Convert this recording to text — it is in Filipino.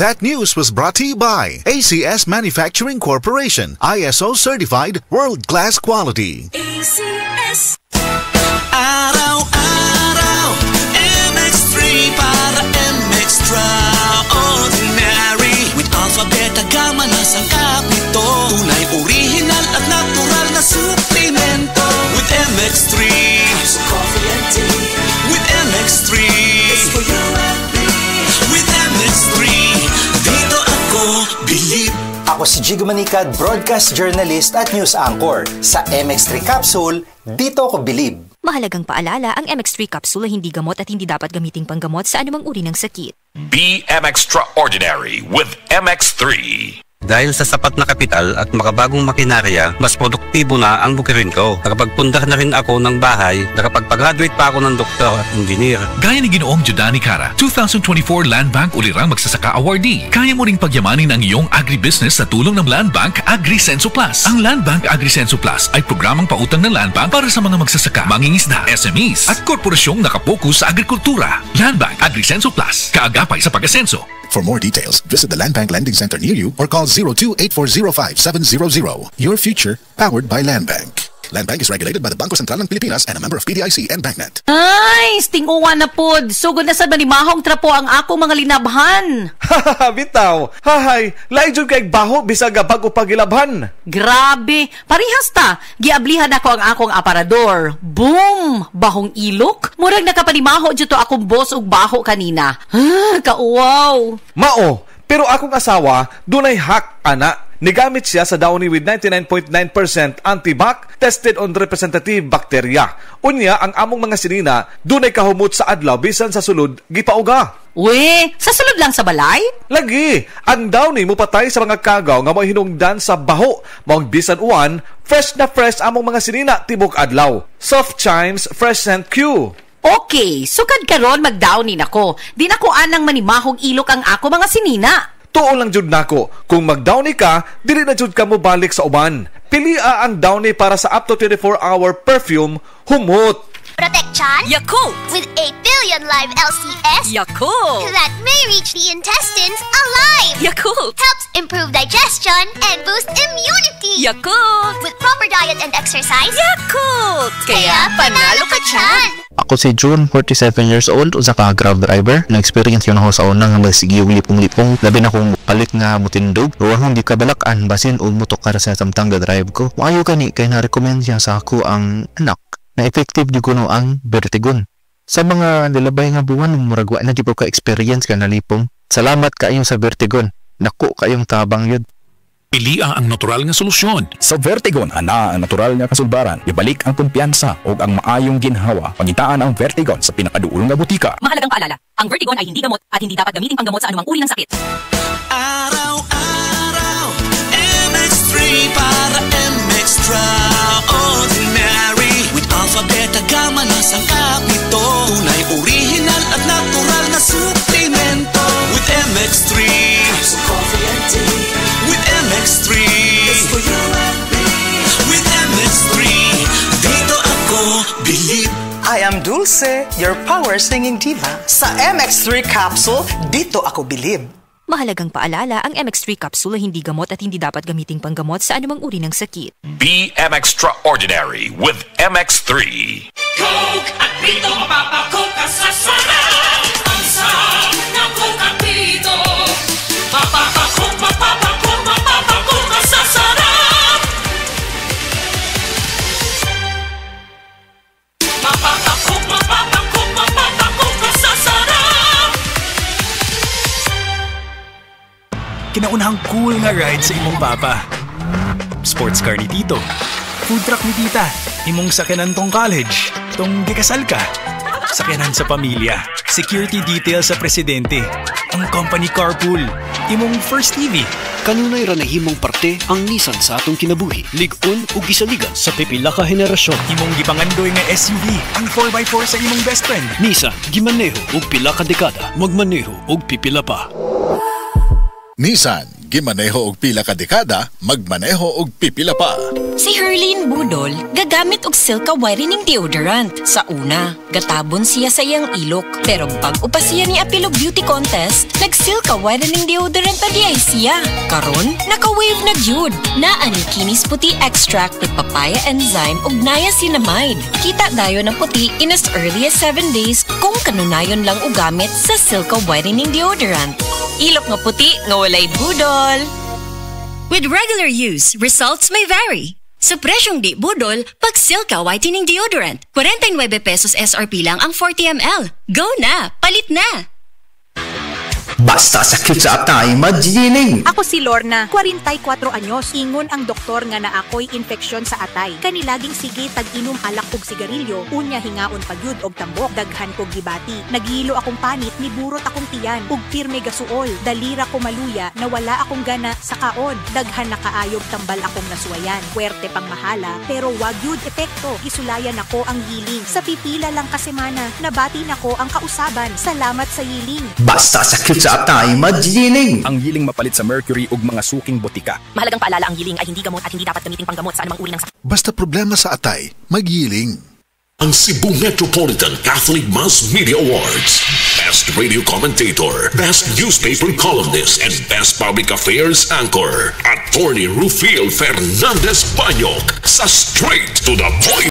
That news was brought to you by ACS Manufacturing Corporation, ISO certified world-class quality. ACS. Araw-araw, MX3 para extraordinary. With alpha, beta, gamma na sangkap nito. Tunay, original at natural na suplemento. With MX3, so coffee and tea. With MX3, it's for you and me. With MX3, dito ako believe. Ako si Jigo Manicad, broadcast journalist at news anchor. Sa MX3 Capsule, dito ako believe. Mahalagang paalala, ang MX3 capsule ay hindi gamot at hindi dapat gamiting panggamot sa anumang uri ng sakit. Be Extraordinary with MX3. Dahil sa sapat na kapital at makabagong makinarya, mas produktibo na ang bukirin ko. Nakapagpundar na rin ako ng bahay, nakapagpag-graduate pa ako ng doktor at engineer. Gaya ni Ginoong Jodani Cara, 2024 Land Bank Ulirang Magsasaka Awardee. Kaya mo ring pagyamanin ang iyong agribusiness sa tulong ng Land Bank AgriSenso Plus. Ang Land Bank AgriSenso Plus ay programang pautang ng Land Bank para sa mga magsasaka, mangingisda, SMEs at korporasyong nakapokus sa agrikultura. Land Bank AgriSenso Plus, kaagapay sa pag-asenso. For more details, visit the Land Bank Lending Center near you or call 02-8405-700. Your future, powered by Land Bank. Land Bank is regulated by the Bangko Sentral ng Pilipinas and a member of PDIC and BancNet. Ay, stinguwa na pod. Sugod na sa manimahong trapo ang akong mga linabhan. Hahaha, bitaw. Hahay, laijud kay baho bisag bago pagilabhan. Grabe, parihas ta. Giablihan ako ang akong aparador. Boom! Bahong ilok. Murag nakapanimaho dito akong boss ug baho kanina. Kauwaw. Mao, pero akong asawa, dunay hack, ana. Nigamit siya sa Downy with 99.9% antibac tested on representative bacteria. Unya, ang among mga sinina, dunay kahumot sa adlaw bisan sa sulod, gipauga. We, sa sulod lang sa balay? Lagi, ang Downy mo patay sa mga kagaw nga mo hinungdan sa baho. Maong bisan uwan, fresh na fresh among mga sinina tibok adlaw. Soft Chimes Fresh Scent Q. Okay, sukad karon mag-Downy nako. Di nako anang manimahong ilok ang ako mga sinina. Tuo lang jud nako, kung mag-Downy ka, dili na jud ka mo balik sa uban. Pilia ang Downy para sa up to 24-hour perfume, humot. Protection Yakult with 8 billion live LCS Yakult that may reach the intestines alive. Yakult Helps improve digestion and boost immunity. Yakult With proper diet and exercise. Yakult Kaya panalo ka dyan. Ako si June, 47 years old, usa ka grab driver. Na-experience yun ako sa unang nga sige lipong-lipong. Labi na kong palit nga mutindog. Ruwang hindi ka balakan, basin o mutok ka sa samtang drive ko. Maayo ka ni, kaya na-recommend siya sa ako ang anak. Na effective di ko no ang Vertigon. Sa mga nilabay nga buwan, muragwa na di po ka-experience ka na lipong. Salamat kayong sa Vertigon. Naku kayong tabang yun. Pili ang natural nga solusyon. Sa Vertigon, ana ang natural nga kasulbaran. Ibalik ang kumpiyansa o ang maayong ginhawa. Pangitaan ang Vertigon sa pinakaduulong nga butika. Mahalagang paalala, ang Vertigon ay hindi gamot at hindi dapat gamitin panggamot sa anumang uri ng sakit. Araw-araw, MX3 para extraordinary. With alpha, beta, gamma na sangkap nito. Tunay, original at natural na suplemento. With MX3, so coffee and tea. With MX3, it's for you and me. With MX3, dito ako believe. I am Dulce, your power singing diva. Sa MX3 Capsule, dito ako believe. Mahalagang paalala, ang MX3 capsule ay hindi gamot at hindi dapat gamiting panggamot sa anumang uri ng sakit. Be Extraordinary with MX3. Coke at Pito, mapapakoke ka sa sarap. Ang sarap ng Coke at Pito. Mapapakoke ka sa sarap. Mapapakoke ka sa sarap. Kinaunahang cool nga ride sa imong papa. Sports car ni Tito. Food truck ni Tita. Imong sakyanan tong college. Tong gikasal ka. Sakyanan sa pamilya. Security detail sa presidente. Ang company carpool. Imong first TV. Kanunay ra nahimong parte ang Nissan sa atong kinabuhi. Lig-on ug gisaligan sa pipila ka henerasyon. Imong gipangandoy nga SUV. Ang 4x4 sa imong best friend. Nissan, gimaneho ug pila ka dekada. Magmaneho ug pipila pa. Nissan, gimaneho og pila ka dekada, magmaneho og pipila pa. Si Herlene Budol, gagamit og Silka whitening deodorant. Sa una, gatabon siya sa iyang ilok. Pero bago pa siya ni Apilo Beauty Contest, nag-Silka whitening deodorant na di ay siya. Karon, naka-wave na gyud. Na ani kinis puti extract with papaya enzyme ug niacinamide. Kita dayon ang puti in as early as 7 days kung kanunayon lang og gamit sa Silka whitening deodorant. Ilok nga puti nga walay budol. With regular use, results may vary. Sa presyong di budol, pag Silka whitening deodorant, 49 pesos SRP lang ang 40 ml. Go na! Palit na! Basta sakit sa atay, magjining. Ako si Lorna, 44 anyos. Ingon ang doktor nga na ako'y infeksyon sa atay. Kanilaging sige tag-inom alak og sigarilyo, unya hingaon pagyud og tambok, daghan kog gibati. Nagilo akong panit, niburot akong tiyan, ug pirme gasuol. Dalira ko maluya, nawala akong gana sa kaon. Daghan na kaayog tambal akong nasuwayan. Puwerte pang mahala, pero wag yun epekto. Isulayan ako ang yiling. Sa pipila lang ka semana, nabati nako ang kausaban. Salamat sa yiling. Basta sakit sa atay, magjining. Ang yiling mapalit sa mercury ug mga suking botika. Mahalagang paalala, ang yiling ay hindi gamot at hindi dapat gamitin panggamot sa anumang uri ng sakit. Basta problema sa atay, magyiling. Ang Cebu Metropolitan Catholic Mass Media Awards. Best Radio Commentator, Best Newspaper Columnist, and Best Public Affairs Anchor. Attorney Rufiel Fernandez Banyok sa Straight to the Point